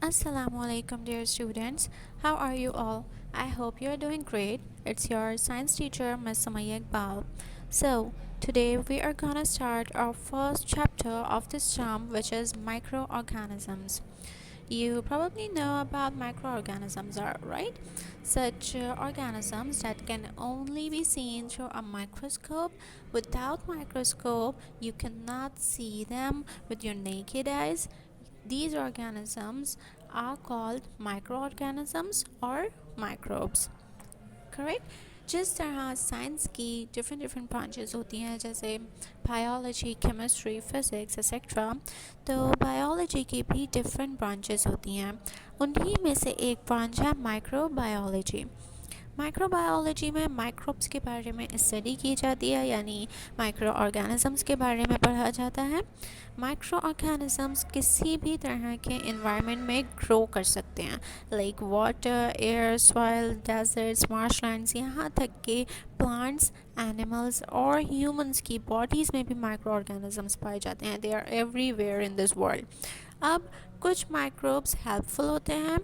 Assalamualaikum dear students. How are you all? I hope you are doing great. It's your science teacher Ms. Samaya Iqbal. So, today we are gonna start our first chapter of this term, which is microorganisms. You probably know about microorganisms, are right? Such organisms that can only be seen through a microscope. Without microscope, you cannot see them with your naked eyes. These organisms are called microorganisms or microbes. Correct. जिस तरह science की different different branches होती हैं, जैसे biology, chemistry, physics etcetera, तो biology की भी different branches होती हैं. उन्हीं में से एक ब्रांच है माइक्रोबायोलॉजी. माइक्रोबायोलॉजी में माइक्रोब्स के बारे में स्टडी की जाती है, यानी माइक्रो ऑर्गेनिजम्स के बारे में पढ़ा जाता है. माइक्रो ऑर्गेनिजम्स किसी भी तरह के इन्वायरमेंट में ग्रो कर सकते हैं, like water, air, soil, deserts, marshlands, यहाँ तक कि प्लांट्स, एनिमल्स और ह्यूमंस की बॉडीज़ में भी माइक्रो ऑर्गेनिजम्स पाए जाते हैं. They are everywhere in this world. अब कुछ माइक्रोब्स हेल्पफुल होते हैं,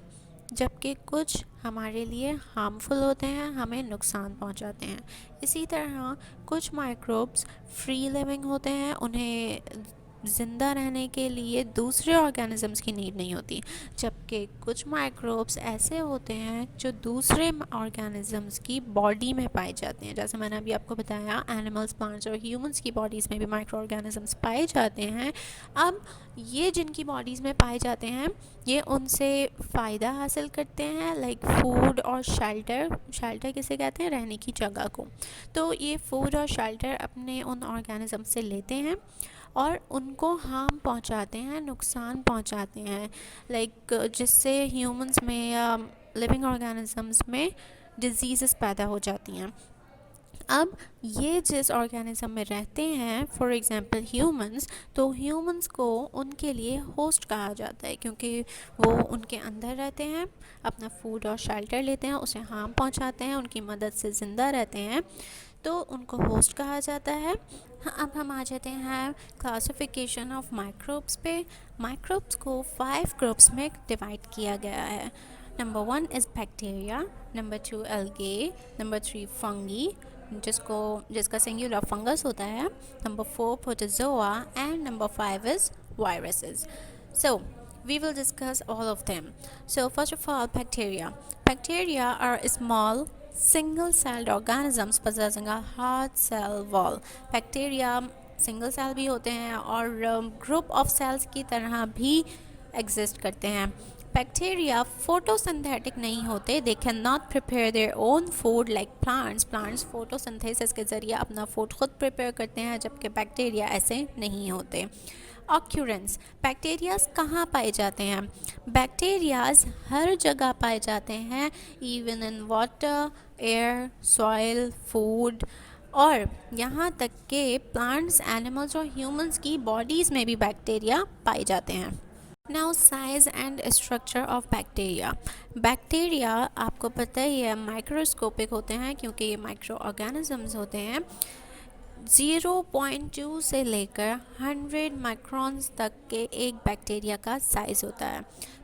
जबकि कुछ हमारे लिए हार्मफुल होते हैं, हमें नुकसान पहुंचाते हैं. इसी तरह कुछ माइक्रोब्स फ्री लिविंग होते हैं, उन्हें ज़िंदा रहने के लिए दूसरे ऑर्गेनिजम्स की नीड नहीं होती, जबकि कुछ माइक्रोब्स ऐसे होते हैं जो दूसरे ऑर्गेनिजम्स की बॉडी में पाए जाते हैं. जैसे मैंने अभी आपको बताया, एनिमल्स, प्लांट्स और ह्यूमंस की बॉडीज़ में भी माइक्रो ऑर्गेनिजम्स पाए जाते हैं. अब ये जिनकी बॉडीज़ में पाए जाते हैं, ये उनसे फ़ायदा हासिल करते हैं, लाइक फूड और शेल्टर. शेल्टर किसे कहते हैं? रहने की जगह को. तो ये फूड और शेल्टर अपने उन ऑर्गेनिज्म से लेते हैं और उनको हार्म पहुंचाते हैं, नुकसान पहुंचाते हैं, लाइक जिससे ह्यूमंस में या लिविंग ऑर्गेनिजम्स में डिजीज़ पैदा हो जाती हैं. अब ये जिस ऑर्गेनिज्म में रहते हैं, फॉर एग्ज़ाम्पल ह्यूमंस, तो ह्यूमंस को उनके लिए होस्ट कहा जाता है, क्योंकि वो उनके अंदर रहते हैं, अपना फूड और शेल्टर लेते हैं, उसे हार्म पहुंचाते हैं, उनकी मदद से ज़िंदा रहते हैं, तो उनको होस्ट कहा जाता है. अब हम आ जाते हैं क्लासिफिकेशन ऑफ माइक्रोब्स पे. माइक्रोब्स को 5 ग्रुप्स में डिवाइड किया गया है. Number 1 is bacteria, number 2 algae, number 3 fungi, जिसका सिंगुलर फंगस होता है, number 4 protozoa, and number 5 is viruses. So we will discuss all of them. So first of all, bacteria. Bacteria are small single-celled organisms possessing a hard cell wall. Bacteria single cell भी होते हैं और group of sales की तरह भी exist करते हैं. Bacteria photosynthetic नहीं होते. They can not prepare their own food like plants. Plants photosynthesis के ज़रिए अपना फूड खुद प्रिपेयर करते हैं, जबकि बैक्टीरिया ऐसे नहीं होते. ऑक्यूरेंस. बैक्टीरियाज कहाँ पाए जाते हैं? बैक्टीरियाज हर जगह पाए जाते हैं, even in water, air, soil, food, और यहाँ तक कि प्लांट्स, एनिमल्स और ह्यूमंस की बॉडीज़ में भी बैक्टीरिया पाए जाते हैं. Now size and structure of bacteria. Bacteria आपको पता ही है माइक्रोस्कोपिक होते हैं, क्योंकि ये माइक्रो ऑर्गेनिजम्स होते हैं. 0.2 से लेकर 100 माइक्रॉन्स तक के एक बैक्टीरिया का साइज़ होता है.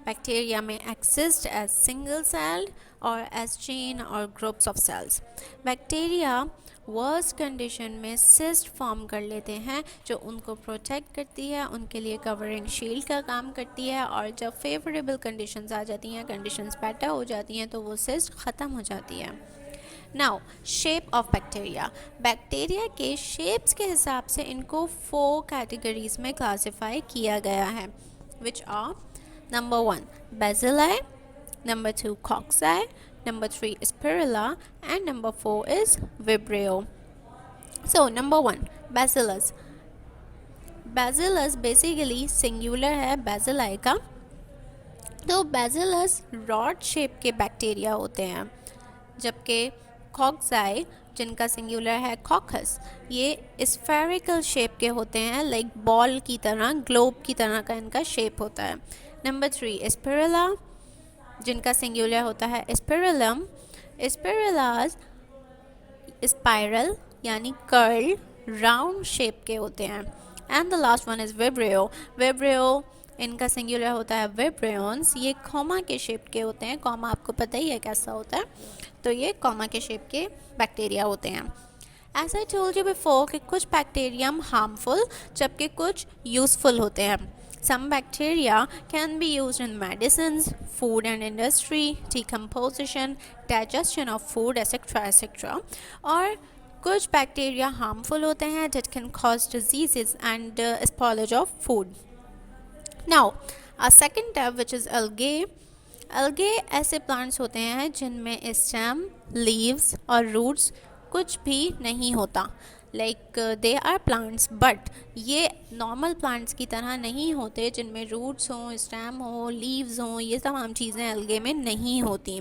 बैक्टीरिया में एक्सिस्ट एज सिंगल सेल्ड और एज चेन और groups of cells. Bacteria worst condition में सिस्ट फॉर्म कर लेते हैं, जो उनको प्रोटेक्ट करती है, उनके लिए कवरिंग शील्ड का काम करती है, और जब फेवरेबल कंडीशंस आ जाती हैं, कंडीशंस बेटर हो जाती हैं, तो वो सिस्ट ख़त्म हो जाती है. Now shape of bacteria. Bacteria के शेप्स के हिसाब से इनको 4 कैटेगरीज में क्लासिफाई किया गया है, which are number 1 bacilli, number 2 cocci, number 3 spirilla, and number 4 is vibrio. So number 1 bacillus. Bacillus basically singular है bacilli का. तो bacillus rod shape के बैक्टीरिया होते हैं, जबकि कॉक्साई, जिनका सिंगुलर है कॉकस, ये स्फेरिकल शेप के होते हैं, लाइक बॉल की तरह, ग्लोब की तरह का इनका शेप होता है. नंबर 3 स्पिरुला, जिनका सिंगुलर होता है स्पिरुलम. स्पिरुलाज स्पाइरल यानी कर्ल, राउंड शेप के होते हैं. And the last one is vibrio. Vibrio इनका सिंगुलर होता है विब्रियंस। ये कॉमा के शेप के होते हैं, कॉमा आपको पता ही है कैसा होता है, तो ये कॉमा के शेप के बैक्टीरिया होते हैं। As I told you before कि कुछ बैक्टीरियम हार्मफुल जबकि कुछ यूज़फुल होते हैं। Some bacteria can be used in medicines, food and industry, decomposition, digestion of food, etc. etc. और कुछ बैक्टीरिया हार्मफुल होते हैं that can cause diseases and spoilage of food. Now, a second type which is algae. algae ऐसे plants होते हैं जिनमें stem, leaves और roots कुछ भी नहीं होता। Like they are plants but ये नॉर्मल प्लांट्स की तरह नहीं होते जिनमें रूट्स हों, स्टेम हो, लीव्स हों, ये तमाम चीज़ें अलगे में नहीं होती।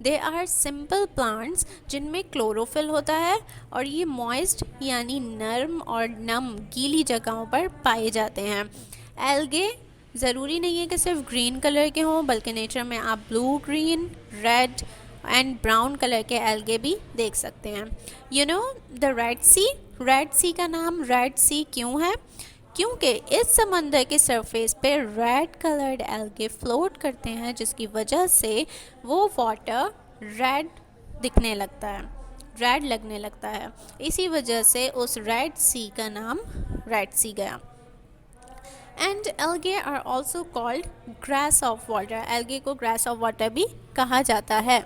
दे आर सिंपल प्लांट्स जिनमें क्लोरोफिल होता है और ये मॉइस्ट यानी नर्म और नम गीली जगहों पर पाए जाते हैं। एल्गे ज़रूरी नहीं है कि सिर्फ ग्रीन कलर के हों, बल्कि नेचर में आप blue, green, red and brown colour के एल्गे भी देख सकते हैं। यू नो द रेड सी का नाम रेड सी क्यों है? क्योंकि इस समंदर के सरफेस पे रेड कलर्ड एल्गे फ्लोट करते हैं, जिसकी वजह से वो वाटर रेड दिखने लगता है, रेड लगने लगता है। इसी वजह से उस रेड सी का नाम रेड सी गया। And algae are also called grass of water. Algae को ग्रास ऑफ वाटर भी कहा जाता है।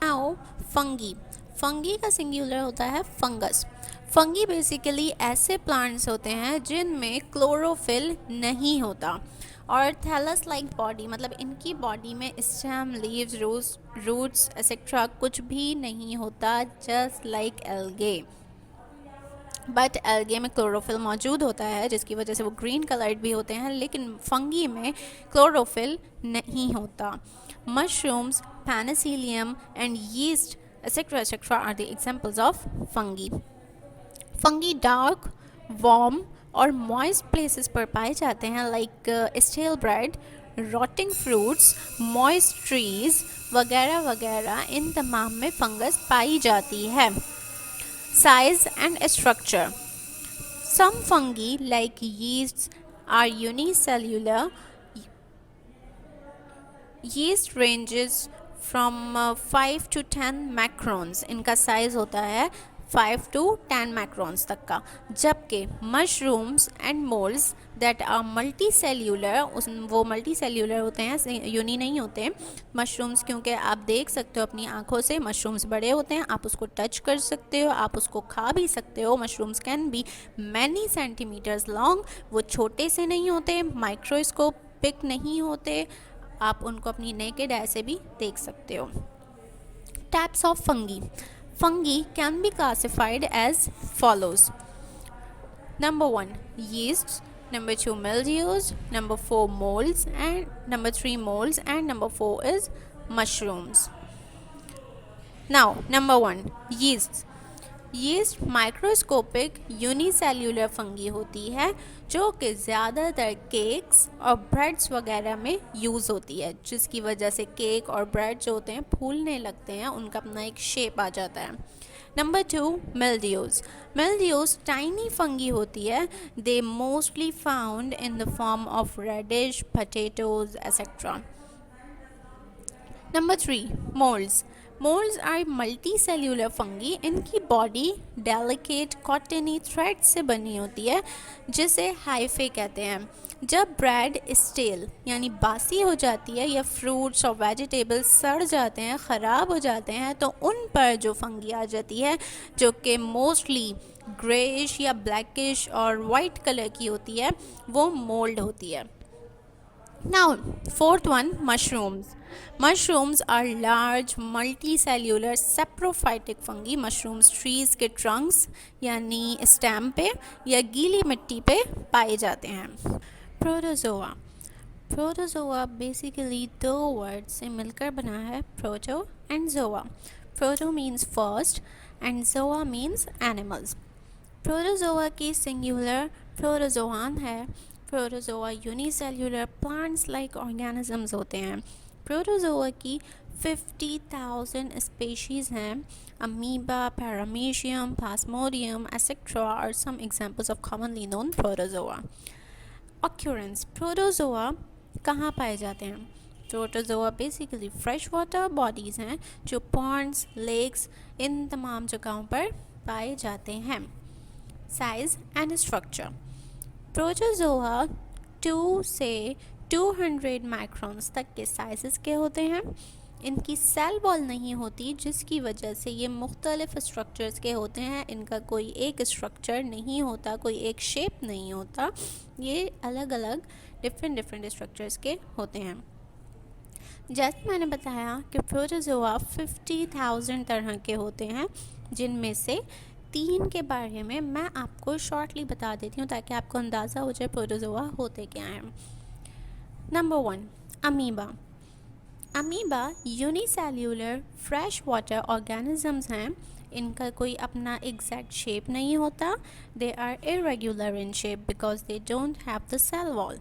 Now fungi. फंगी का सिंगुलर होता है फंगस। फंगी बेसिकली ऐसे प्लांट्स होते हैं जिनमें क्लोरोफिल नहीं होता और थैलस लाइक बॉडी, मतलब इनकी बॉडी में स्टेम, लीव्स, रूट्स एक्सेट्रा कुछ भी नहीं होता, just like algae. But algae में क्लोरोफिल मौजूद होता है जिसकी वजह से वो ग्रीन कलर्ड भी होते हैं, लेकिन फंगी में क्लोरोफिल नहीं होता। Mushrooms, penicillium and yeast etcetera etcetera are the examples of fungi. Fungi dark, warm और मॉइस्ट प्लेसेस पर पाए जाते हैं, like stale bread, rotting fruits, moist trees वगैरह वगैरह। इन तमाम में फंगस पाई जाती है। Size and structure. Some fungi like yeasts are unicellular. Yeast ranges from 5 to 10 macrons. इनका साइज होता है 5 to 10 macrons तक का। जबकि mushrooms and moulds that are multicellular, वो मल्टी सेल्यूलर होते हैं, यूनी नहीं होते मशरूम्स, क्योंकि आप देख सकते हो अपनी आंखों से मशरूम्स बड़े होते हैं, आप उसको टच कर सकते हो, आप उसको खा भी सकते हो। Mushrooms can be many centimetres long, वो छोटे से नहीं होते, माइक्रोस्कोपिक नहीं होते, आप उनको अपनी नेकेड आई से भी देख सकते हो। Types of fungi. Fungi can be classified as follows. Number 1, yeasts. Number 2, mildews. Number 4, molds. And number 3, molds. And number 4 is mushrooms. Now, number 1, yeasts. Yeast microscopic unicellular fungi होती है जो कि ज़्यादातर केक्स और ब्रेड्स वगैरह में use होती है, जिसकी वजह से केक और ब्रेड जो होते हैं फूलने लगते हैं, उनका अपना एक शेप आ जाता है। Number 2, mildews. Mildews tiny fungi होती है। They mostly found in the form of radish, potatoes etcetera. Number 3, moulds. Moulds are multicellular fungi. इनकी बॉडी डेलिकेट कॉटनी थ्रेड से बनी होती है जिसे हाइफे कहते हैं. जब ब्रेड स्टेल यानी बासी हो जाती है या फ्रूट्स और वेजिटेबल्स सड़ जाते हैं, ख़राब हो जाते हैं, तो उन पर जो फंगी आ जाती है जो कि मोस्टली ग्रेइश या ब्लैकिश और वाइट कलर की होती है, वो मोल्ड होती है. Now, fourth one, mushrooms. Mushrooms are large multicellular saprophytic fungi. Mushrooms trees के trunks यानी स्टेम पे या गीली मिट्टी पे पाए जाते हैं. Protozoa. Protozoa basically दो वर्ड से मिलकर बना है, proto and zoa. Proto means first and zoa means animals. Protozoa की singular protozoan है. Protozoa unicellular plants like organisms होते हैं. प्रोटोजोआ की 50,000 स्पेशीज़ हैं. Amoeba, paramecium, plasmodium etcetera are some examples of commonly known protozoa. Occurrence. Protozoa कहाँ पाए जाते हैं? Protozoa basically fresh water bodies हैं जो पॉन्ड्स, लेक्स, इन तमाम जगहों पर पाए जाते हैं। Size and structure. प्रोटोजोआ 2 से 200 माइक्रोन्स तक के साइज़ के होते हैं। इनकी सेल वॉल नहीं होती, जिसकी वजह से ये मुख्तलिफ स्ट्रक्चर्स के होते हैं। इनका कोई एक स्ट्रक्चर नहीं होता, कोई एक शेप नहीं होता, ये अलग अलग डिफरेंट स्ट्रक्चर्स के होते हैं। जैसे मैंने बताया कि प्रोटोजोआ 50,000 तरह के होते हैं, जिनमें से 3 के बारे में मैं आपको शॉर्टली बता देती हूँ ताकि आपको अंदाज़ा हो जाए प्रोटोजोआ होते क्या हैं। Number 1, amoeba. Amoeba unicellular fresh water organisms हैं। इनका कोई अपना एग्जैक्ट शेप नहीं होता। They are irregular in shape because they don't have the cell wall.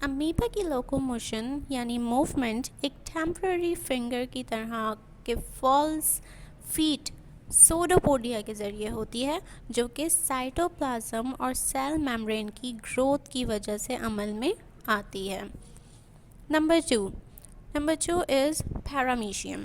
Amoeba की लोकोमोशन यानी मूवमेंट एक टेम्पररी फिंगर की तरह के फॉल्स फीट सोडोपोडिया के ज़रिए होती है, जो कि साइटोप्लाज्म और सेल मेम्ब्रेन की ग्रोथ की वजह से अमल में आती है। Number two is paramecium.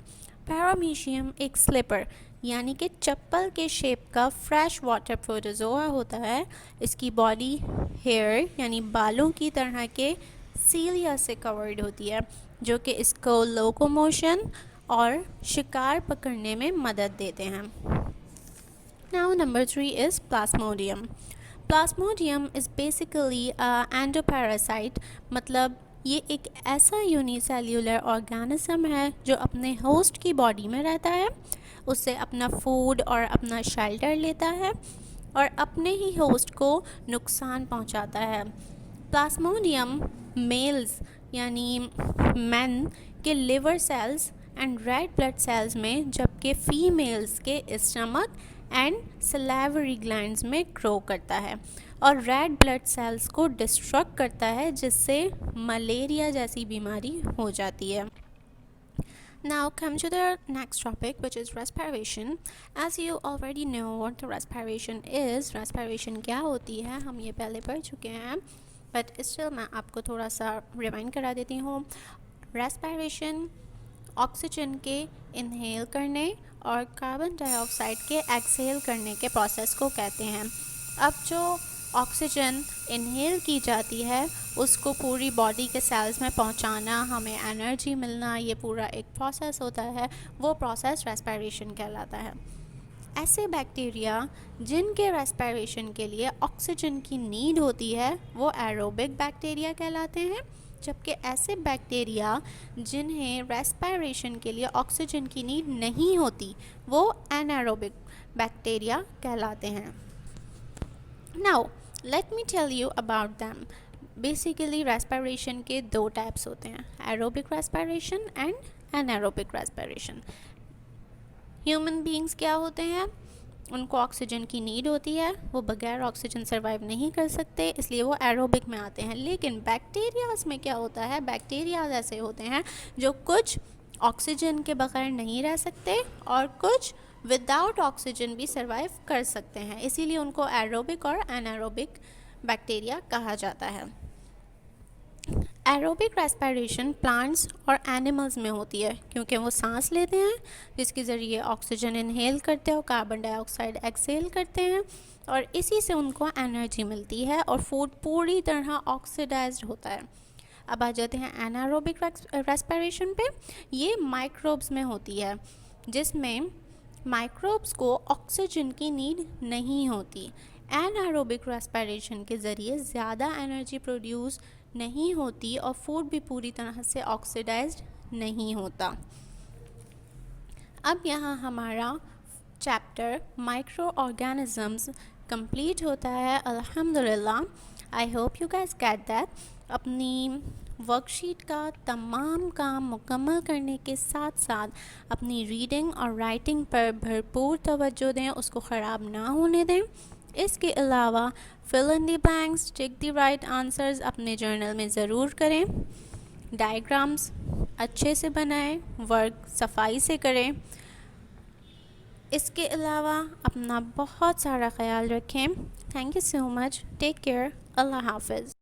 Paramecium एक स्लिपर यानी कि चप्पल के शेप का फ्रेश वाटर प्रोटोजोआ होता है। इसकी बॉडी हेयर यानी बालों की तरह के सीलिया से कवर्ड होती है, जो कि इसको लोकोमोशन और शिकार पकड़ने में मदद देते हैं। Now number 3 is Plasmodium. Plasmodium is basically endoparasite, मतलब ये एक ऐसा यूनिसेल्यूलर ऑर्गेनिज्म है जो अपने होस्ट की बॉडी में रहता है, उससे अपना फूड और अपना शेल्टर लेता है और अपने ही होस्ट को नुकसान पहुंचाता है। प्लाज्मोडियम मेल्स यानी मेन के liver cells and red blood cells में, जबकि फीमेल्स के स्टमक एंड सलाइवरी ग्लैंड्स में ग्रो करता है और रेड ब्लड सेल्स को डिस्ट्रक्ट करता है, जिससे मलेरिया जैसी बीमारी हो जाती है। Now come to the next topic, which is respiration. As you already know what the respiration is, respiration क्या होती है हम ये पहले पढ़ चुके हैं, बट स्टिल मैं आपको थोड़ा सा रिमाइंड करा देती हूँ। रेस्पिरेशन ऑक्सीजन के इनहेल करने और कार्बन डाइऑक्साइड के एक्सहेल करने के प्रोसेस को कहते हैं। अब जो ऑक्सीजन इनहेल की जाती है उसको पूरी बॉडी के सेल्स में पहुंचाना, हमें एनर्जी मिलना, ये पूरा एक प्रोसेस होता है, वो प्रोसेस रेस्पिरेशन कहलाता है। ऐसे बैक्टीरिया जिनके रेस्पिरेशन के लिए ऑक्सीजन की नीड होती है वो एरोबिक बैक्टीरिया कहलाते हैं, जबकि ऐसे बैक्टीरिया जिन्हें रेस्पिरेशन के लिए ऑक्सीजन की नीड नहीं होती वो एनारोबिक बैक्टीरिया कहलाते हैं। Now let me tell you about them. Basically respiration के 2 टाइप्स होते हैं, aerobic respiration and anaerobic respiration. Human beings क्या होते हैं, उनको ऑक्सीजन की नीड होती है, वो बगैर ऑक्सीजन सर्वाइव नहीं कर सकते, इसलिए वो एरोबिक में आते हैं। लेकिन बैक्टीरियाज में क्या होता है, बैक्टीरियाज ऐसे होते हैं जो कुछ ऑक्सीजन के बगैर नहीं रह सकते और कुछ विदाउट ऑक्सीजन भी सर्वाइव कर सकते हैं, इसीलिए उनको एरोबिक और एनारोबिक बैक्टीरिया कहा जाता है। एरोबिक रेस्पिरेशन प्लांट्स और एनिमल्स में होती है क्योंकि वो सांस लेते हैं, जिसके ज़रिए ऑक्सीजन इनहेल करते हैं और कार्बन डाइऑक्साइड एक्सहेल करते हैं, और इसी से उनको एनर्जी मिलती है और फूड पूरी तरह ऑक्सीडाइज्ड होता है। अब आ जाते हैं एनारोबिक रेस्पिरेशन पे। ये माइक्रोब्स में होती है, जिसमें माइक्रोब्स को ऑक्सीजन की नीड नहीं होती। एनारोबिक रेस्पिरेशन के ज़रिए ज़्यादा एनर्जी प्रोड्यूस नहीं होती और फूड भी पूरी तरह से ऑक्सीडाइज्ड नहीं होता। अब यहाँ हमारा चैप्टर माइक्रो ऑर्गेनिजम्स कंप्लीट होता है, अल्हम्दुलिल्लाह। I hope you guys get that. अपनी वर्कशीट का तमाम काम मुकम्मल करने के साथ साथ अपनी रीडिंग और राइटिंग पर भरपूर तवज्जो दें, उसको ख़राब ना होने दें। इसके अलावा fill in the blanks, tick the right answers अपने जर्नल में ज़रूर करें। डायग्राम्स अच्छे से बनाएं, वर्क सफाई से करें। इसके अलावा अपना बहुत सारा ख्याल रखें। Thank you so much, take care, अल्लाह हाफ़िज़।